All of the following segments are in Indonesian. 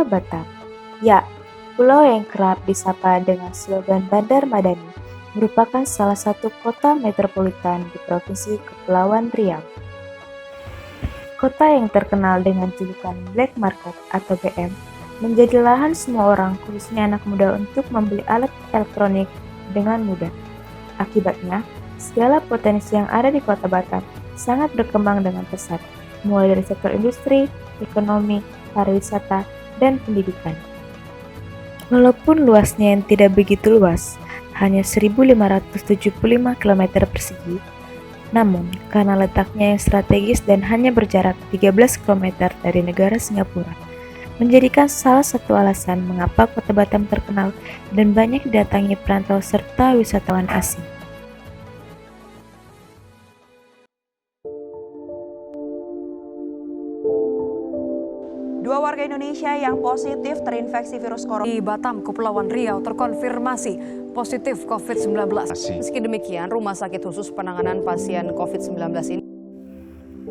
Batam. Ya, pulau yang kerap disapa dengan slogan Bandar Madani merupakan salah satu kota metropolitan di Provinsi Kepulauan Riau. Kota yang terkenal dengan julukan Black Market atau BM menjadi lahan semua orang, khususnya anak muda, untuk membeli alat elektronik dengan mudah. Akibatnya, segala potensi yang ada di Kota Batam sangat berkembang dengan pesat, mulai dari sektor industri, ekonomi, pariwisata, dan pendidikan. Walaupun luasnya yang tidak begitu luas, hanya 1.575 km persegi, namun karena letaknya yang strategis dan hanya berjarak 13 km dari negara Singapura, menjadikan salah satu alasan mengapa Kota Batam terkenal dan banyak didatangi perantau serta wisatawan asing. Dua warga Indonesia yang positif terinfeksi virus corona di Batam, Kepulauan Riau terkonfirmasi positif COVID-19. Meski demikian, Rumah Sakit Khusus Penanganan Pasien COVID-19 ini.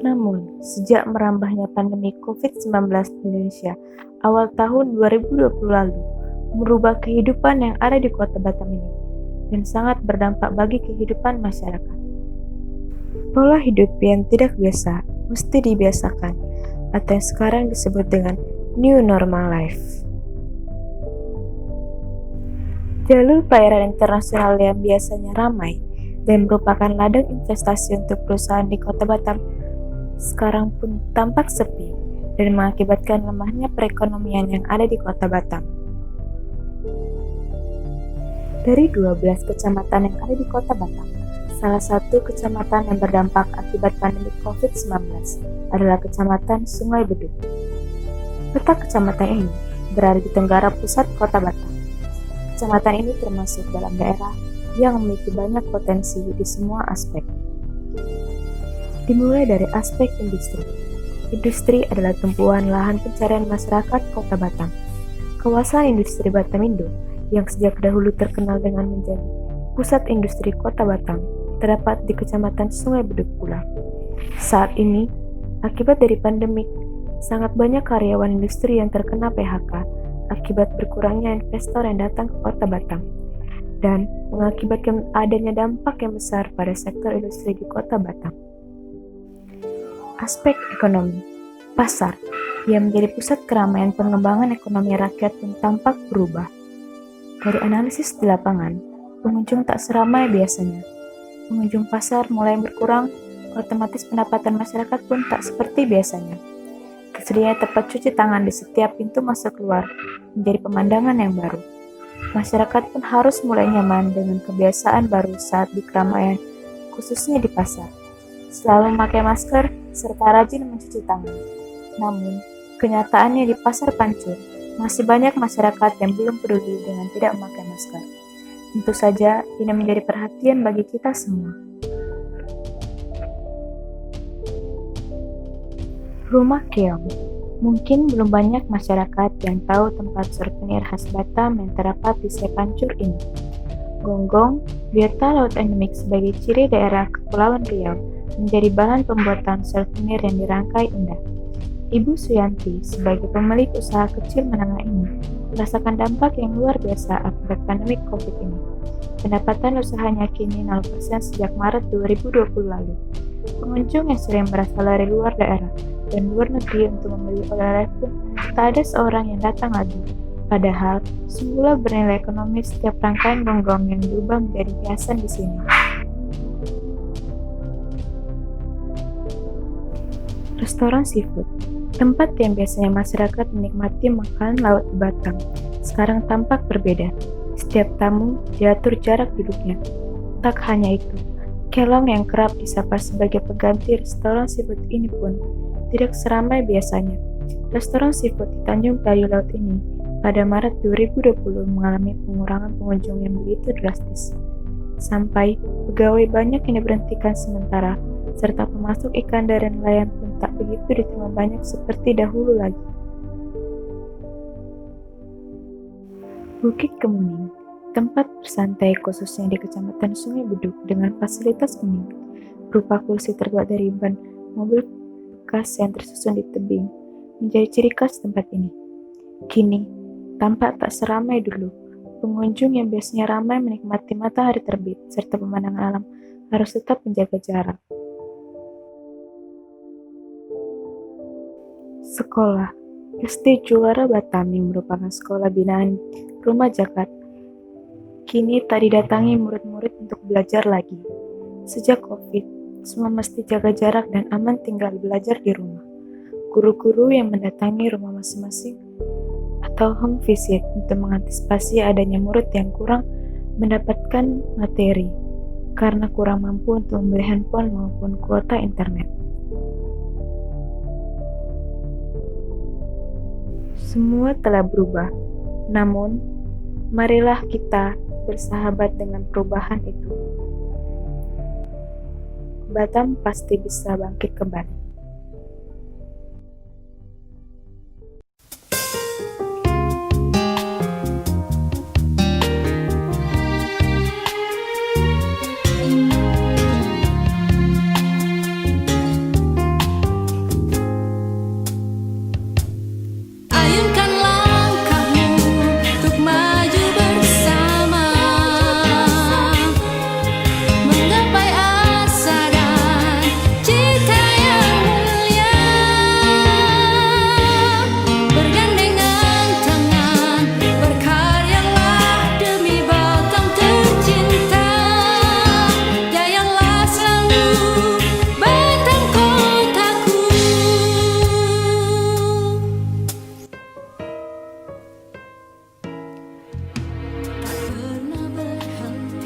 Namun, sejak merambahnya pandemi COVID-19 di Indonesia awal tahun 2020 lalu, merubah kehidupan yang ada di Kota Batam ini dan sangat berdampak bagi kehidupan masyarakat. Pola hidup yang tidak biasa mesti dibiasakan, atau yang sekarang disebut dengan New Normal Life. Jalur pelayaran internasional yang biasanya ramai dan merupakan ladang investasi untuk perusahaan di Kota Batam sekarang pun tampak sepi dan mengakibatkan lemahnya perekonomian yang ada di Kota Batam. Dari 12 kecamatan yang ada di Kota Batam, salah satu kecamatan yang berdampak akibat pandemi COVID-19 adalah Kecamatan Sungai Beduk. Letak kecamatan ini berada di tenggara pusat Kota Batam. Kecamatan ini termasuk dalam daerah yang memiliki banyak potensi di semua aspek. Dimulai dari aspek industri. Industri adalah tumpuan lahan pencarian masyarakat Kota Batam. Kawasan industri Batamindo yang sejak dahulu terkenal dengan menjadi pusat industri Kota Batam terdapat di Kecamatan Sungai Beduk pula. Saat ini, akibat dari pandemik, sangat banyak karyawan industri yang terkena PHK akibat berkurangnya investor yang datang ke Kota Batam dan mengakibatkan adanya dampak yang besar pada sektor industri di Kota Batam. Aspek ekonomi, pasar yang menjadi pusat keramaian pengembangan ekonomi rakyat pun tampak berubah. Dari analisis di lapangan, pengunjung tak seramai biasanya. Pengunjung pasar mulai berkurang, otomatis pendapatan masyarakat pun tak seperti biasanya. Tersedianya tempat cuci tangan di setiap pintu masuk keluar menjadi pemandangan yang baru. Masyarakat pun harus mulai nyaman dengan kebiasaan baru saat di keramaian, khususnya di pasar. Selalu memakai masker serta rajin mencuci tangan. Namun, kenyataannya di pasar Pancur, masih banyak masyarakat yang belum peduli dengan tidak memakai masker. Tentu saja, ini menjadi perhatian bagi kita semua. Rumah Keong. Mungkin belum banyak masyarakat yang tahu tempat souvenir khas Batam yang terdapat di Sepancur ini. Gonggong, biota laut endemik sebagai ciri daerah Kepulauan Riau, menjadi bahan pembuatan souvenir yang dirangkai indah. Ibu Suyanti, sebagai pemilik usaha kecil menengah ini, merasakan dampak yang luar biasa akibat pandemi COVID ini. Pendapatan usahanya kini 0% sejak Maret 2020 lalu. Pengunjung yang sering berasal dari luar daerah dan luar negeri untuk membeli oleh-oleh pun tak ada seorang yang datang lagi. Padahal, semula bernilai ekonomis setiap rangkaian gonggong yang diubah menjadi hiasan di sini. Restoran seafood, tempat yang biasanya masyarakat menikmati makanan laut di Batam, sekarang tampak berbeda. Setiap tamu diatur jarak duduknya. Tak hanya itu, Kelong yang kerap disapa sebagai pengganti restoran seafood ini pun tidak seramai biasanya. Restoran seafood di Tanjung Kayu Laut ini pada Maret 2020 mengalami pengurangan pengunjung yang begitu drastis. Sampai pegawai banyak yang diberhentikan sementara, serta pemasok ikan dari nelayan pun tak begitu diterima banyak seperti dahulu lagi. Bukit Kemuning, tempat bersantai khususnya di Kecamatan Sungai Beduk dengan fasilitas unik, berupa kursi terbuat dari ban mobil bekas yang tersusun di tebing, menjadi ciri khas tempat ini. Kini, tampak tak seramai dulu. Pengunjung yang biasanya ramai menikmati matahari terbit serta pemandangan alam harus tetap menjaga jarak. Sekolah SD Juara Batami merupakan sekolah binaan Rumah Zakat. Kini tak didatangi murid-murid untuk belajar lagi. Sejak COVID, semua mesti jaga jarak dan aman tinggal belajar di rumah. Guru-guru yang mendatangi rumah masing-masing atau home visit untuk mengantisipasi adanya murid yang kurang mendapatkan materi karena kurang mampu untuk membeli handphone maupun kuota internet. Semua telah berubah, namun marilah kita bersahabat dengan perubahan itu. Batam pasti bisa bangkit kembali.